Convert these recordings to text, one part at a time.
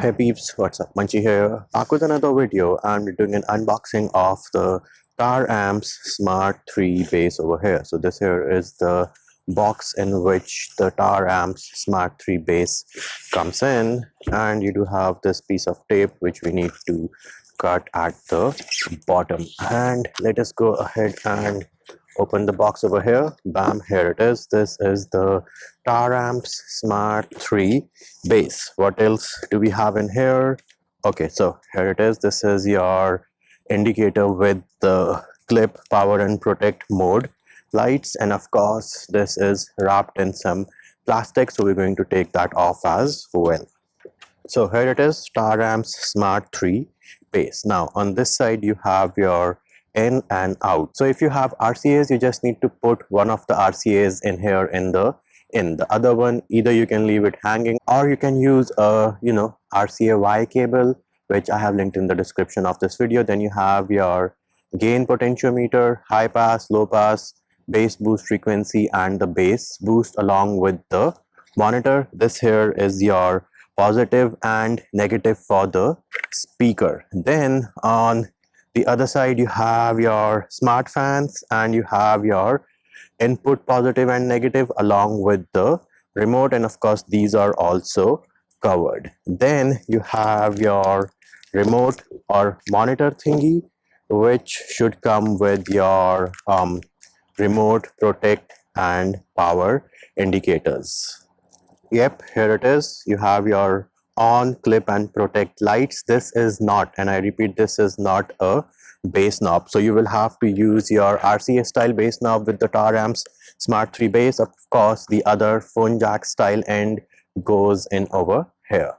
Hey peeps, what's up? Munchie here, back with another video. I'm doing an unboxing of the Taramps Smart 3 base over here. So this here is the box in which the Taramps Smart 3 base comes in, and you do have this piece of tape which we need to cut at the bottom. And let us go ahead and open the box over here. Bam, here it is. This is the Taramps Smart 3 base. What else do we have in here? Okay, so here it is. This is your indicator with the clip, power and protect mode lights, and of course this is wrapped in some plastic, so we're going to take that off as well. So here it is, Taramps Smart 3 base. Now on this side you have your in and out. So if you have RCAs, you just need to put one of the RCAs in here in the other one. Either you can leave it hanging, or you can use a RCA Y cable, which I have linked in the description of this video. Then you have your gain potentiometer, high pass, low pass, bass boost frequency, and the bass boost along with the monitor. This here is your positive and negative for the speaker. Then on the other side you have your smart fans, and you have your input positive and negative along with the remote, and of course these are also covered. Then you have your remote or monitor thingy, which should come with your remote, protect and power indicators. Yep, here it is. You have your on, clip and protect lights. This is not, and I repeat, this is not a bass knob, so you will have to use your RCA style bass knob with the Taramps Smart 3 base. Of course the other phone jack style end goes in over here.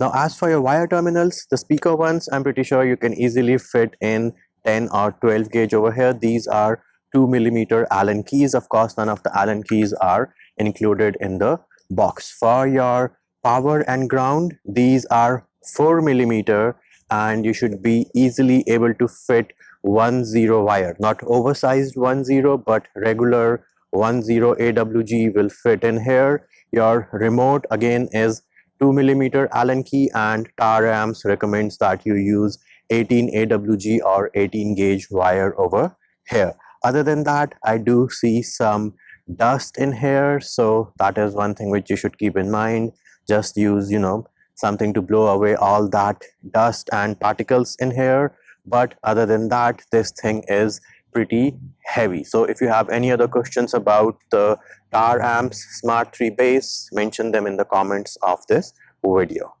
Now as for your wire terminals, the speaker ones, I'm pretty sure you can easily fit in 10 or 12 gauge over here. These are 2mm Allen keys. Of course none of the Allen keys are included in the box. For your power and ground, these are 4mm, and you should be easily able to fit 1/0 wire, not oversized 1/0 but regular 1/0 AWG will fit in here. Your remote again is 2mm Allen key, and Taramps recommends that you use 18 AWG or 18 gauge wire over here. Other than that, I do see some dust in here, so that is one thing which you should keep in mind. Just use something to blow away all that dust and particles in here. But other than that, this thing is pretty heavy. So if you have any other questions about the Taramps Smart 3 base, mention them in the comments of this video.